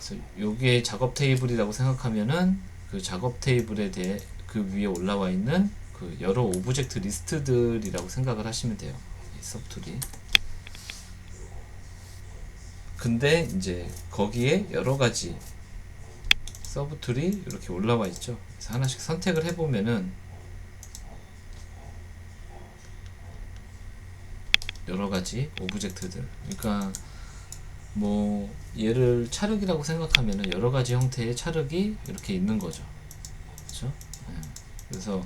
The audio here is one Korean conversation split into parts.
그래서 요게 작업 테이블이라고 생각하면은 그 작업 테이블에 대해 그 위에 올라와 있는 그 여러 오브젝트 리스트들이라고 생각을 하시면 돼요. 이 서브툴이. 근데 이제 거기에 여러 가지 서브툴이 이렇게 올라와 있죠. 그래서 하나씩 선택을 해보면은 여러 가지 오브젝트들. 그러니까 뭐 얘를 차륵이라고 생각하면은 여러 가지 형태의 차륵이 이렇게 있는 거죠. 그렇죠? 그래서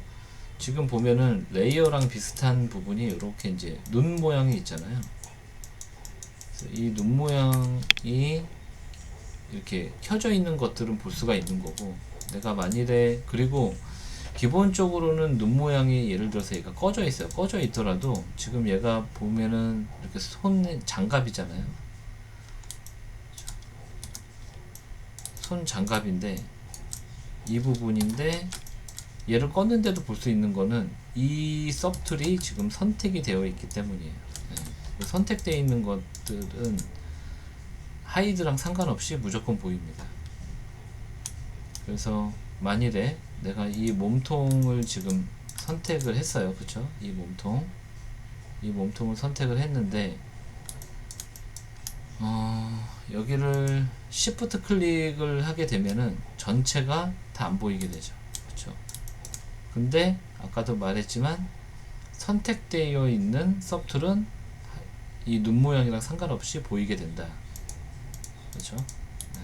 지금 보면은 레이어랑 비슷한 부분이 이렇게 이제 눈 모양이 있잖아요. 이 눈 모양이 이렇게 켜져 있는 것들은 볼 수가 있는 거고, 내가 만일에, 그리고 기본적으로는 눈 모양이 예를 들어서 얘가 꺼져 있어요. 꺼져 있더라도 지금 얘가 보면은 이렇게 손 장갑이잖아요. 손 장갑인데 이 부분인데, 얘를 껐는데도 볼 수 있는 거는 이 서브툴이 지금 선택이 되어 있기 때문이에요. 네. 선택되어 있는 것들은 하이드랑 상관없이 무조건 보입니다. 그래서 만일에 내가 이 몸통을 지금 선택을 했어요. 그쵸? 이 몸통을 선택을 했는데, 여기를 Shift 클릭을 하게 되면은 전체가 다 안 보이게 되죠. 그쵸? 근데 아까도 말했지만 선택되어 있는 서브툴은 이 눈 모양이랑 상관없이 보이게 된다. 그렇죠? 네.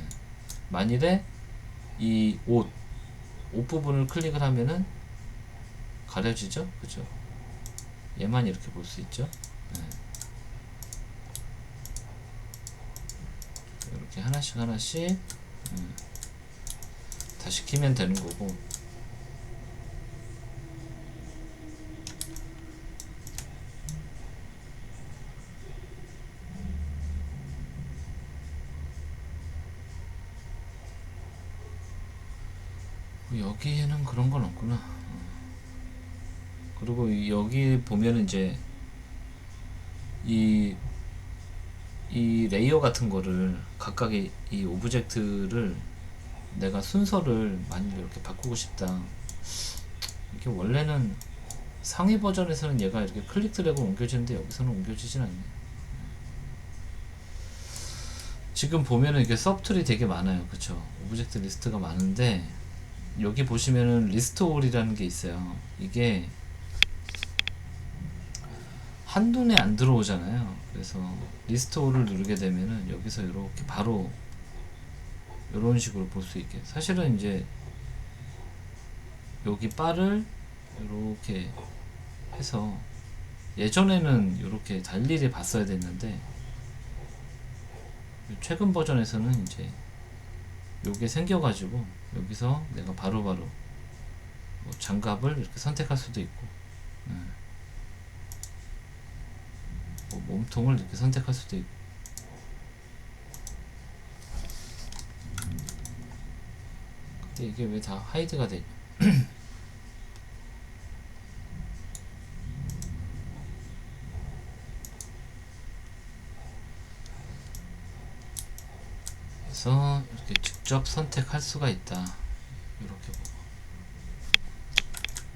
만일에 이 옷 부분을 클릭을 하면은 가려지죠? 그죠? 얘만 이렇게 볼 수 있죠? 네. 이렇게 하나씩 다시 키면 되는 거고, 여기에는 그런 건 없구나. 그리고 여기 보면은 이제 이 레이어 같은 거를 각각의 이 오브젝트를 내가 순서를 많이 이렇게 바꾸고 싶다. 이게 원래는 상위 버전에서는 얘가 이렇게 클릭 드래그 옮겨지는데 여기서는 옮겨지진 않네. 지금 보면은 이게 서브툴이 되게 많아요. 그쵸? 오브젝트 리스트가 많은데, 여기 보시면은 리스트 올이라는 게 있어요. 이게 한눈에 안 들어오잖아요. 그래서 리스트 올을 누르게 되면은 여기서 이렇게 바로 이런 식으로 볼 수 있게. 사실은 이제 여기 바를 이렇게 해서 예전에는 이렇게 달리를 봤어야 됐는데, 최근 버전에서는 이제 요게 생겨가지고 여기서 내가 바로바로 뭐 장갑을 이렇게 선택할 수도 있고, 뭐 몸통을 이렇게 선택할 수도 있고. 근데 이게 왜 다 하이드가 되냐? 그래서 이렇게 직접 선택할 수가 있다. 이렇게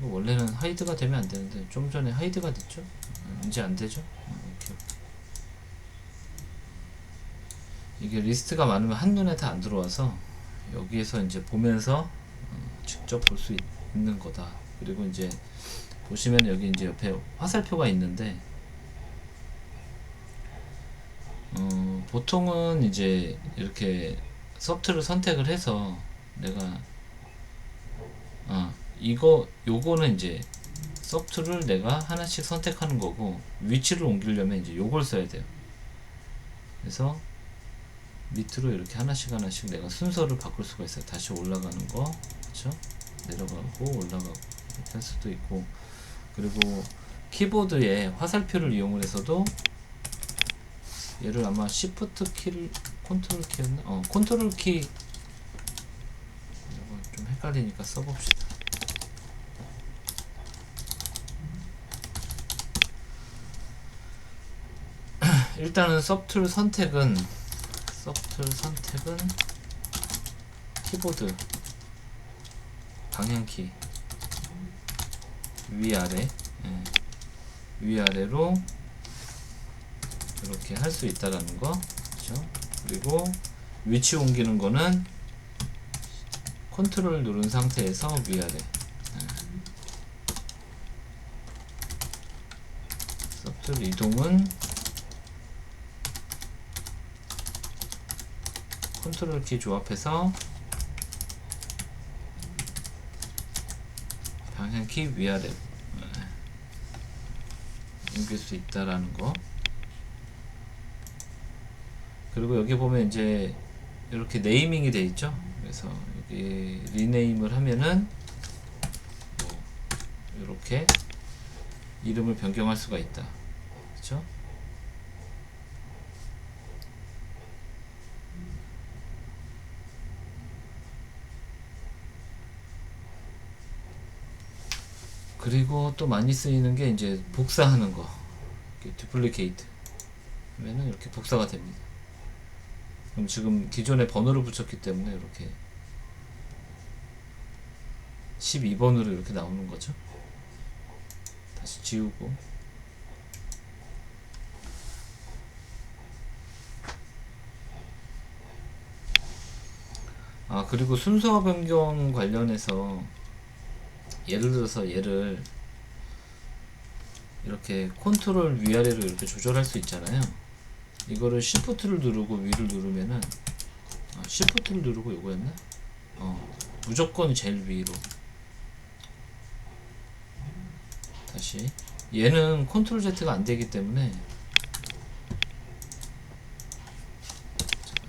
보고. 원래는 하이드가 되면 안 되는데 좀 전에 하이드가 됐죠? 이제 안 되죠? 이렇게. 이게 리스트가 많으면 한눈에 다 안 들어와서 여기에서 이제 보면서 직접 볼 수 있는 거다. 그리고 이제 보시면 여기 이제 옆에 화살표가 있는데, 보통은 이제 이렇게 서브툴을 선택을 해서 내가 요거는 이제 서브툴을 내가 하나씩 선택하는 거고, 위치를 옮기려면 이제 요걸 써야 돼요. 그래서 밑으로 이렇게 하나씩 내가 순서를 바꿀 수가 있어요. 다시 올라가는 거, 그렇죠? 내려가고 올라가고 이렇게 할 수도 있고, 그리고 키보드에 화살표를 이용을 해서도 얘를 아마 Shift 키를 컨트롤 키였나? 컨트롤 키. 이거 좀 헷갈리니까 써봅시다. 일단은 서브툴 선택은 키보드 방향키 위아래, 예, 위아래로 이렇게 할 수 있다라는 거. 그렇죠? 그리고 위치 옮기는 거는 컨트롤 누른 상태에서 위아래, 서툴 이동은 컨트롤 키 조합해서 방향키 위아래 옮길 수 있다라는 거. 그리고 여기 보면 이제 이렇게 네이밍이 돼 있죠. 그래서 여기 리네임을 하면은 뭐 이렇게 이름을 변경할 수가 있다. 그렇죠? 그리고 또 많이 쓰이는 게 이제 복사하는 거. 듀플리케이트 하면은 이렇게 복사가 됩니다. 그럼 지금 기존에 번호를 붙였기 때문에 이렇게 12번으로 이렇게 나오는 거죠. 다시 지우고. 아, 그리고 순서 변경 관련해서 예를 들어서 얘를 이렇게 컨트롤 위아래로 이렇게 조절할 수 있잖아요. 이거를 Shift를 누르고 위를 누르면은, Shift를 누르고 이거였나? 무조건 제일 위로. 다시 얘는 컨트롤 Z가 안 되기 때문에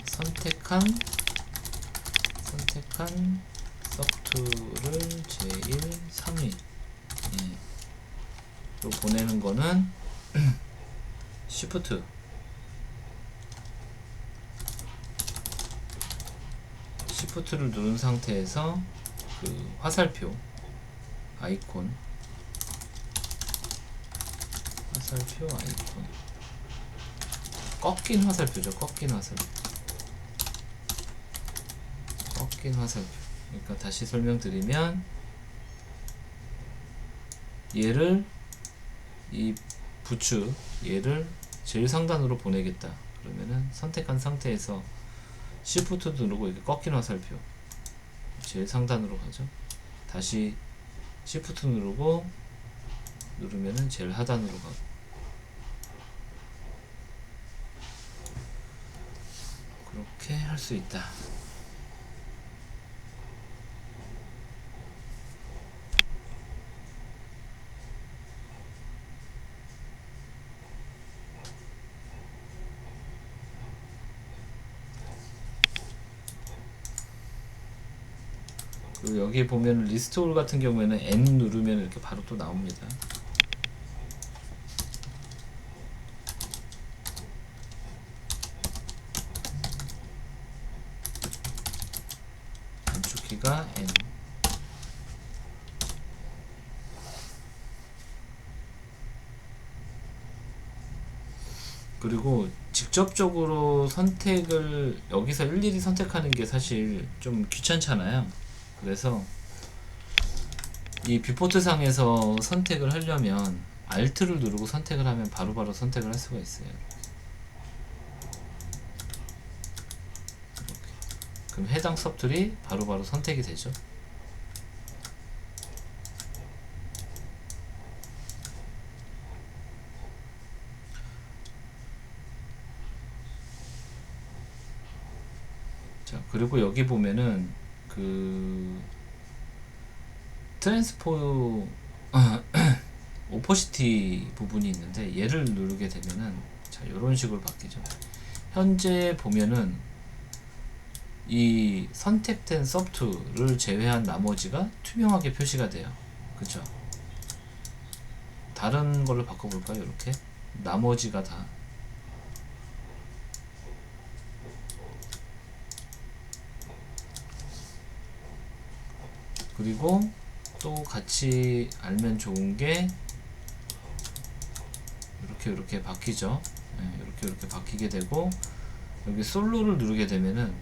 선택한 서프트를 제일 상위, 예, 로 보내는 거는 Shift를 누른 상태에서 그 화살표 아이콘 꺾인 화살표죠. 꺾인 화살표. 그러니까 다시 설명드리면 얘를 이 부츠 얘를 제일 상단으로 보내겠다. 그러면은 선택한 상태에서 Shift 누르고 이렇게 꺾인 화살표 제일 상단으로 가죠. 다시 Shift 누르면은 제일 하단으로 가고. 그렇게 할 수 있다. 그리고 여기 보면 리스트 올 같은 경우에는 N 누르면 이렇게 바로 또 나옵니다. 단축키가 N. 그리고 직접적으로 선택을 여기서 일일이 선택하는 게 사실 좀 귀찮잖아요. 그래서 이 뷰포트 상에서 선택을 하려면 Alt를 누르고 선택을 하면 바로바로 선택을 할 수가 있어요. 이렇게. 그럼 해당 서툴이 바로바로 선택이 되죠. 자, 그리고 여기 보면은 그 트랜스포 오퍼시티 부분이 있는데 얘를 누르게 되면은 자, 요런 식으로 바뀌죠. 현재 보면은 이 선택된 서프트를 제외한 나머지가 투명하게 표시가 돼요. 그쵸? 다른 걸로 바꿔볼까요? 이렇게 나머지가 다 그리고 또 같이 알면 좋은 게 이렇게 바뀌죠. 네, 이렇게 바뀌게 되고 여기 솔로를 누르게 되면은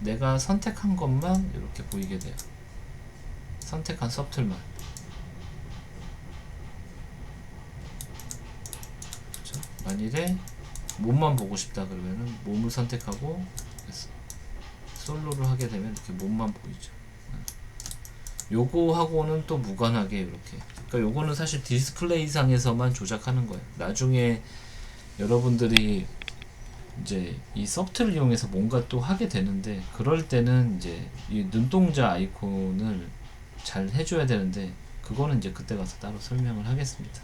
내가 선택한 것만 이렇게 보이게 돼요. 선택한 서틀만. 그렇죠? 만일에 몸만 보고 싶다 그러면은 몸을 선택하고 솔로를 하게 되면 이렇게 몸만 보이죠. 요거하고는 또 무관하게 이렇게. 그러니까 요거는 사실 디스플레이상에서만 조작하는 거예요. 나중에 여러분들이 이제 이 소프트를 이용해서 뭔가 또 하게 되는데, 그럴 때는 이제 이 눈동자 아이콘을 잘 해줘야 되는데, 그거는 이제 그때 가서 따로 설명을 하겠습니다.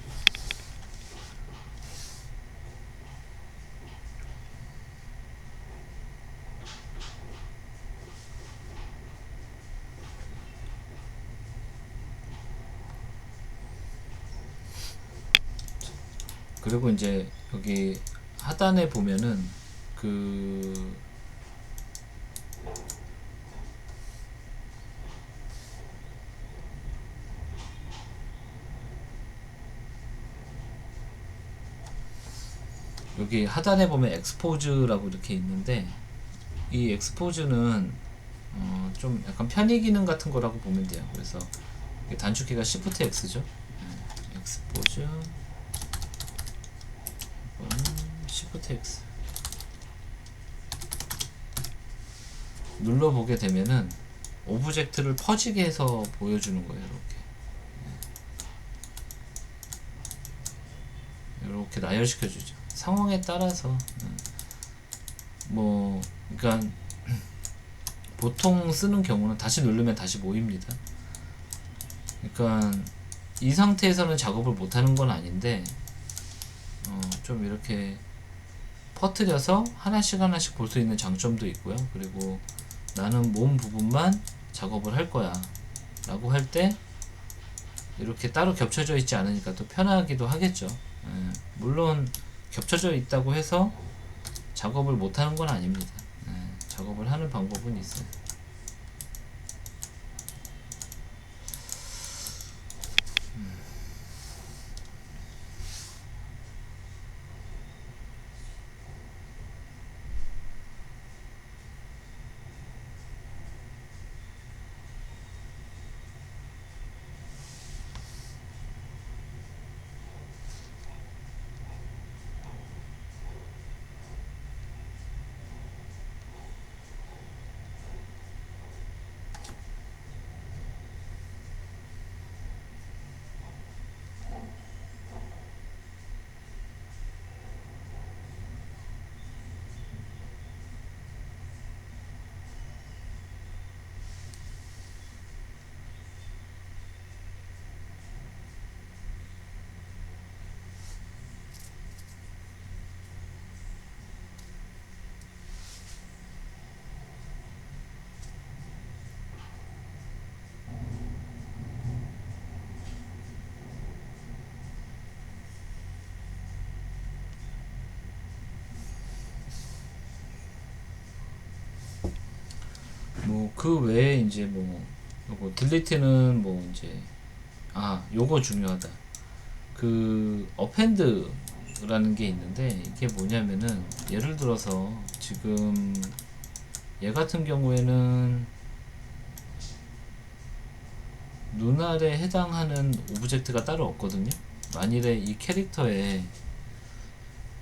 그리고 이제 여기 하단에 보면은 여기 하단에 보면 엑스포즈라고 이렇게 있는데, 이 엑스포즈는 좀 약간 편의 기능 같은 거라고 보면 돼요. 그래서 단축키가 Shift X죠. 엑스포즈 Shift X 눌러보게 되면은 오브젝트를 퍼지게 해서 보여주는 거예요. 이렇게 나열시켜 주죠. 상황에 따라서 뭐 그러니까 보통 쓰는 경우는 다시 누르면 다시 모입니다. 그러니까 이 상태에서는 작업을 못하는 건 아닌데, 좀 이렇게 퍼뜨려서 하나씩 볼 수 있는 장점도 있고요. 그리고 나는 몸 부분만 작업을 할 거야 라고 할 때 이렇게 따로 겹쳐져 있지 않으니까 또 편하기도 하겠죠. 물론 겹쳐져 있다고 해서 작업을 못하는 건 아닙니다. 작업을 하는 방법은 있어요. 뭐 그 외에 이제 뭐 요거 딜리트는 뭐 이제 요거 중요하다. 그 어펜드라는 게 있는데, 이게 뭐냐면은 예를 들어서 지금 얘 같은 경우에는 눈알에 해당하는 오브젝트가 따로 없거든요. 만일에 이 캐릭터에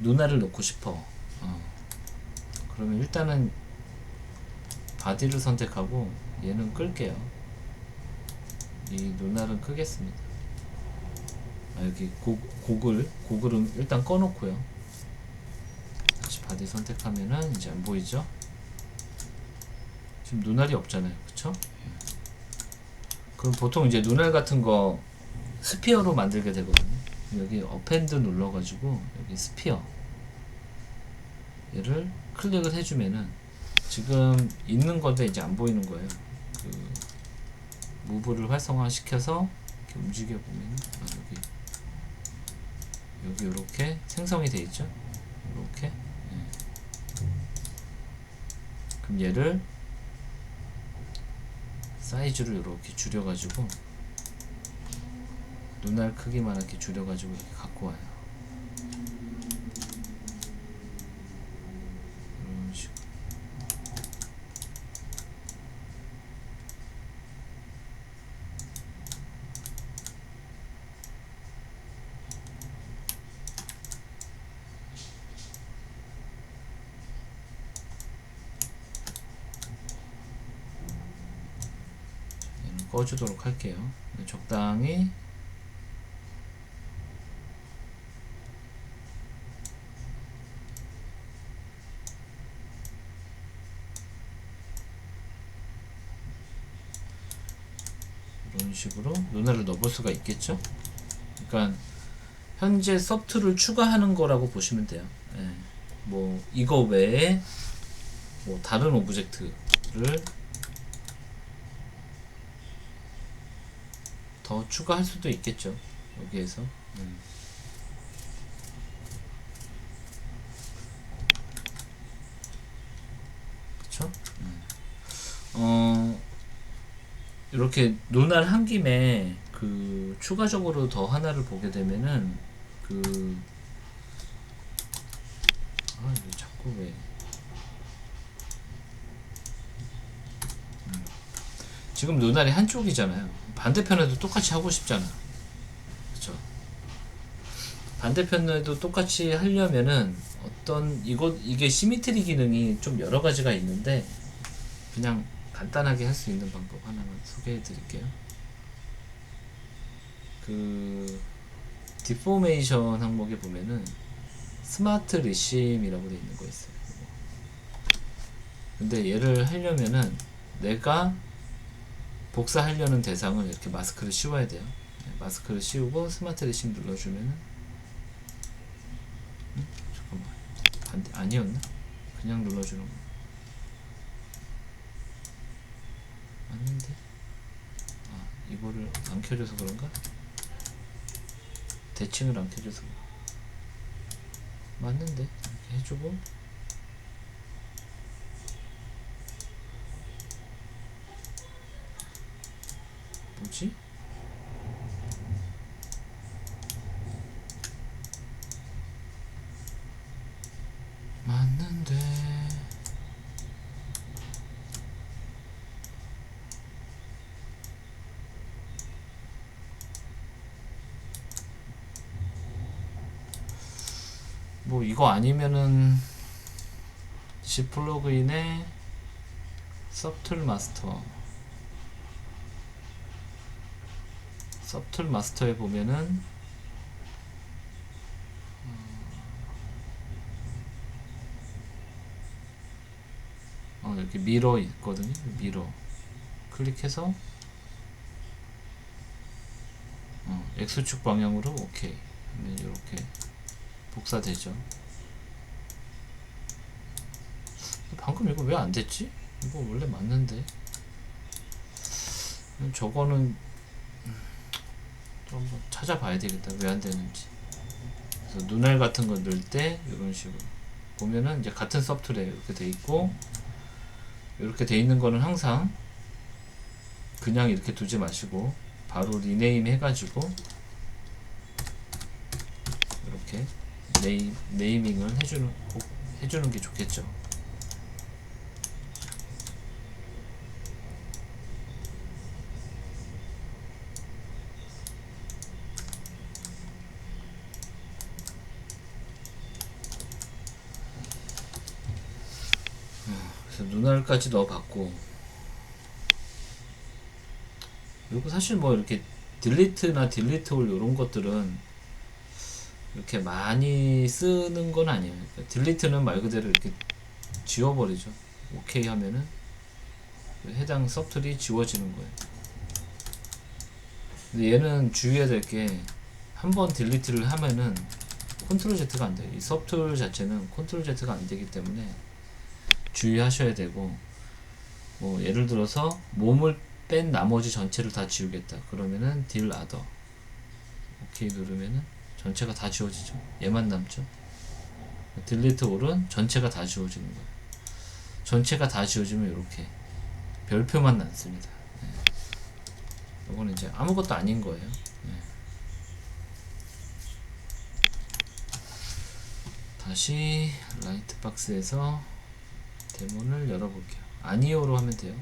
눈알을 넣고 싶어. 그러면 일단은 바디를 선택하고 얘는 끌게요. 이 눈알은 끄겠습니다. 여기 고글은 일단 꺼놓고요. 다시 바디 선택하면은 이제 안 보이죠? 지금 눈알이 없잖아요. 그쵸? 그럼 보통 이제 눈알 같은 거 스피어로 만들게 되거든요. 여기 어펜드 눌러가지고 여기 스피어 얘를 클릭을 해주면은 지금 있는 건데 이제 안 보이는 거예요. 그 무브를 활성화 시켜서 이렇게 움직여 보면 여기 이렇게 생성이 되어 있죠. 이렇게. 그럼 얘를 사이즈를 이렇게 줄여가지고 눈알 크기만 이렇게 줄여가지고 이렇게 갖고 와요. 이런 식으로. 꺼주도록 할게요. 적당히 이런 식으로 눈알을 넣어볼 수가 있겠죠. 그러니까 현재 서브툴을 추가하는 거라고 보시면 돼요. 예. 뭐 이거 외에 뭐 다른 오브젝트를 더 추가할 수도 있겠죠. 여기에서 그쵸? 이렇게 눈알 한 김에 그 추가적으로 더 하나를 보게 되면은 그 이거 자꾸 왜 지금 눈알이 한쪽이잖아요. 반대편에도 똑같이 하고 싶잖아. 그쵸? 반대편에도 똑같이 하려면은 이게 시미트리 기능이 좀 여러 가지가 있는데 그냥 간단하게 할 수 있는 방법 하나만 소개해 드릴게요. 그 디포메이션 항목에 보면은 스마트 리심이라고 되어 있는 거 있어요. 근데 얘를 하려면은 내가 복사하려는 대상을 이렇게 마스크를 씌워야 돼요. 마스크를 씌우고 스마트 리심 눌러주면은 잠깐만 아니었나? 그냥 눌러주는 거 맞는데? 이거를 안 켜줘서 그런가? 대칭을 안 켜줘서 맞는데? 이렇게 해주고 뭐지? 맞는데 뭐 이거 아니면은 C 플러그인에 서툴 마스터에 보면은 이렇게 미러 있거든요. 미러 클릭해서 X축 방향으로 오케이 하면 이렇게 복사되죠. 방금 이거 왜 안 됐지? 이거 원래 맞는데. 저거는 좀 한번 찾아봐야 되겠다. 왜 안 되는지. 그래서 눈알 같은 거 넣을 때 이런 식으로 보면은 이제 같은 서브툴에 이렇게 돼 있고, 이렇게 돼 있는 거는 항상 그냥 이렇게 두지 마시고 바로 리네임 해가지고 이렇게 네이밍을 해주는 게 좋겠죠. 그래서 눈알까지 넣어봤고, 그리고 사실 뭐 이렇게 딜리트나 딜리트홀 이런 것들은 이렇게 많이 쓰는 건 아니에요. 그러니까 딜리트는 말 그대로 이렇게 지워버리죠. 오케이 하면은 해당 서브툴이 지워지는 거예요. 근데 얘는 주의해야 될 게, 한번 딜리트를 하면은 컨트롤 Z가 안 돼요. 이 서브툴 자체는 컨트롤 Z가 안 되기 때문에 주의하셔야 되고, 뭐 예를 들어서 몸을 뺀 나머지 전체를 다 지우겠다 그러면은 딜 아더 오케이 누르면은 전체가 다 지워지죠. 얘만 남죠. 딜리트 올은 전체가 다 지워지는 거예요. 전체가 다 지워지면 이렇게 별표만 남습니다. 이거는 이제 아무것도 아닌 거예요. 다시 라이트 박스에서 데몬을 열어볼게요. 아니오로 하면 돼요.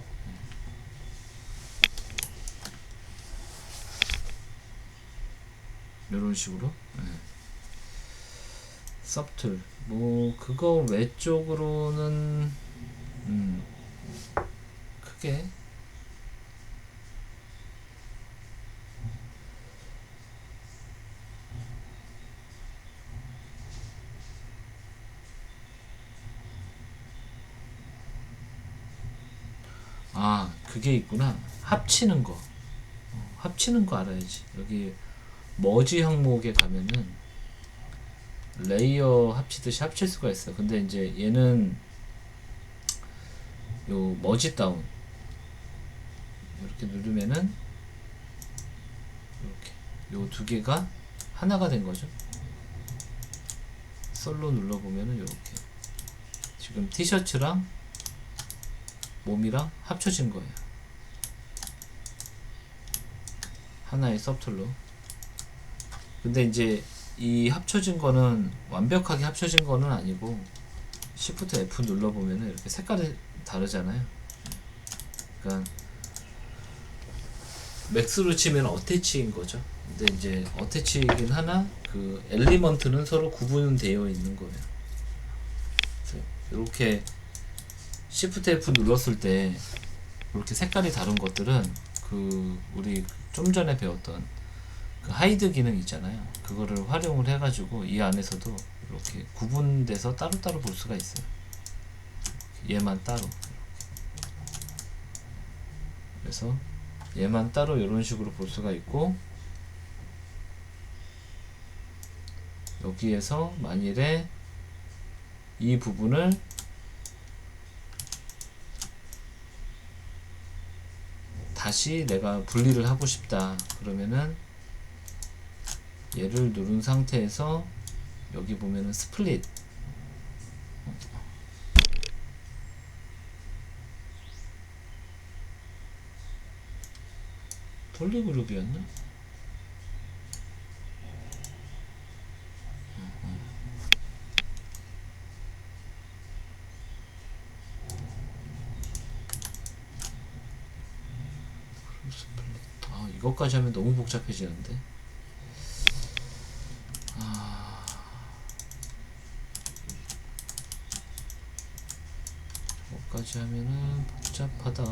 이런 식으로. 서브툴 뭐 그거 외쪽으로는 크게 아, 그게 있구나. 합치는 거. 합치는 거 알아야지. 여기 머지 항목에 가면은 레이어 합치듯이 합칠 수가 있어. 근데 이제 얘는 요 머지 다운 이렇게 누르면은 이렇게 요 두 개가 하나가 된 거죠. 솔로 눌러보면은 이렇게 지금 티셔츠랑 몸이랑 합쳐진 거예요. 하나의 서툴로. 근데 이제 이 합쳐진 거는 완벽하게 합쳐진 거는 아니고 Shift F 눌러보면은 이렇게 색깔이 다르잖아요. 그러니까 맥스로 치면 어태치인 거죠. 근데 이제 어태치이긴 하나 그 엘리먼트는 서로 구분되어 있는 거예요. 이렇게 Shift F 눌렀을 때 이렇게 색깔이 다른 것들은 그 우리 좀 전에 배웠던 그 하이드 기능 있잖아요. 그거를 활용을 해가지고 이 안에서도 이렇게 구분돼서 따로따로 볼 수가 있어요. 얘만 따로. 그래서 얘만 따로 이런 식으로 볼 수가 있고, 여기에서 만일에 이 부분을 다시 내가 분리를 하고 싶다 그러면은 얘를 누른 상태에서 여기 보면은 스플릿 폴리그룹이었나? 아, 이것까지 하면 너무 복잡해지는데. 이것까지 하면은 복잡하다.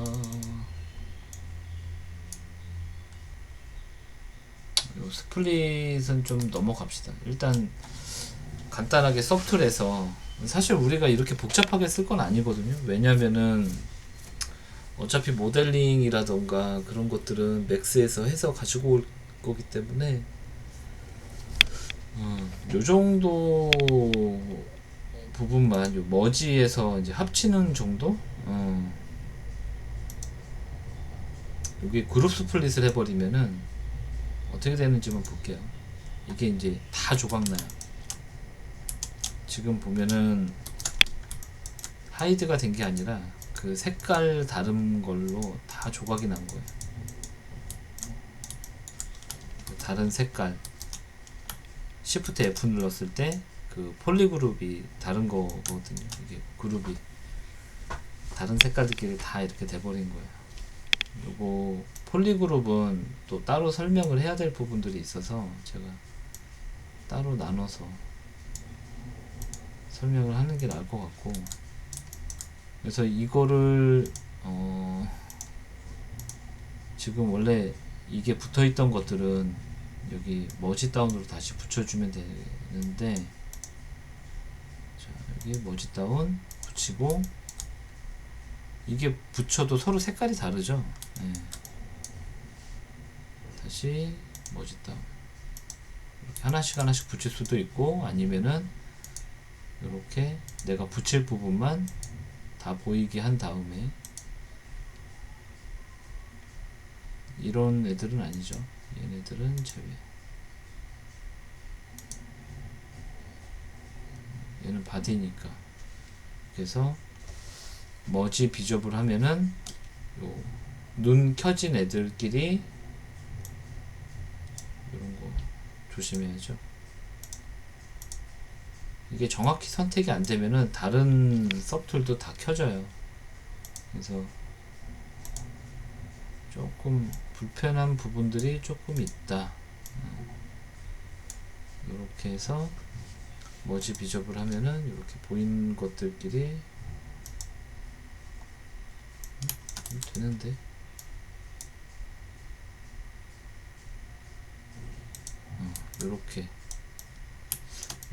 요 스플릿은 좀 넘어갑시다. 일단 간단하게 서툴에서 사실 우리가 이렇게 복잡하게 쓸 건 아니거든요. 왜냐면은 어차피 모델링이라던가 그런 것들은 맥스에서 해서 가지고 올 거기 때문에 요 정도 부분만 요 머지에서 이제 합치는 정도? 여기 그룹 스플릿을 해버리면은 어떻게 되는지만 볼게요. 이게 이제 다 조각나요. 지금 보면은 하이드가 된 게 아니라 그 색깔 다른 걸로 다 조각이 난 거예요. 다른 색깔 Shift F 눌렀을 때 그 폴리그룹이 다른 거거든요. 이게 그룹이 다른 색깔들끼리 다 이렇게 돼버린 거예요. 요거 폴리그룹은 또 따로 설명을 해야 될 부분들이 있어서 제가 따로 나눠서 설명을 하는 게 나을 것 같고, 그래서 이거를 지금 원래 이게 붙어 있던 것들은 여기 머지 다운으로 다시 붙여주면 되는데, 자, 여기 머지 다운 붙이고, 이게 붙여도 서로 색깔이 다르죠. 네. 다시 머지 다운 이렇게 하나씩 붙일 수도 있고, 아니면은 이렇게 내가 붙일 부분만 다 보이게 한 다음에, 이런 애들은 아니죠. 얘네들은 제외. 얘는 바디니까. 그래서 머지 비접을 하면은 요 눈 켜진 애들끼리 이런 거 조심해야죠. 이게 정확히 선택이 안 되면은 다른 서툴도 다 켜져요. 그래서 조금 불편한 부분들이 조금 있다. 이렇게 해서 머지 비접을 하면은 이렇게 보이는 것들끼리 되는데, 이렇게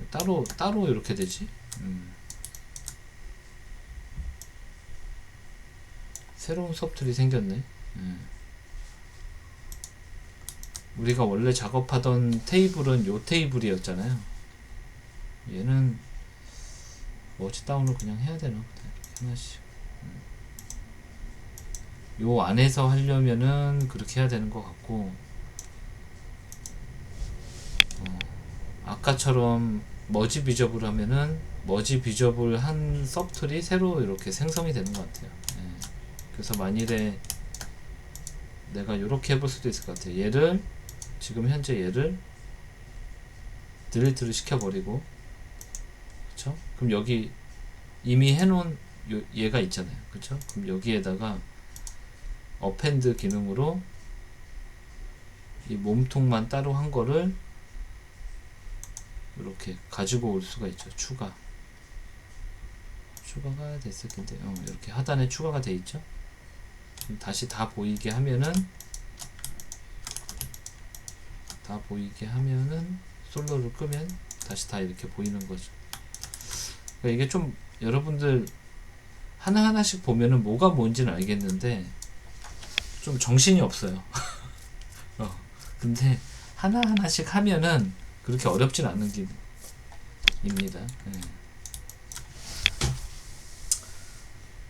따로 이렇게 되지. 새로운 소프트웨어이 생겼네. 우리가 원래 작업하던 테이블은 요 테이블이었잖아요. 얘는 머지 다운을 그냥 해야 되나 보다. 하나씩. 요 안에서 하려면은 그렇게 해야 되는 것 같고, 아까처럼 머지 비접을 하면은 머지 비접을 한 서틀이 새로 이렇게 생성이 되는 것 같아요. 그래서 만일에 내가 이렇게 해볼 수도 있을 것 같아요. 얘를 지금 현재 얘를 딜리트를 시켜버리고, 그쵸? 그럼 여기 이미 해놓은 얘가 있잖아요. 그쵸? 그럼 여기에다가 어펜드 기능으로 이 몸통만 따로 한 거를 이렇게 가지고 올 수가 있죠. 추가가 됐을 텐데, 이렇게 하단에 추가가 돼 있죠. 다시 다 보이게 하면은 솔로를 끄면 다시 다 이렇게 보이는 거죠. 그러니까 이게 좀 여러분들 하나하나씩 보면은 뭐가 뭔지는 알겠는데 좀 정신이 없어요. 근데 하나하나씩 하면은 그렇게 어렵진 않은 입니다.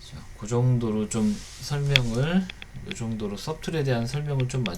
자, 그 정도로 좀 설명을, 이 정도로 서툴에 대한 설명을 좀 맞추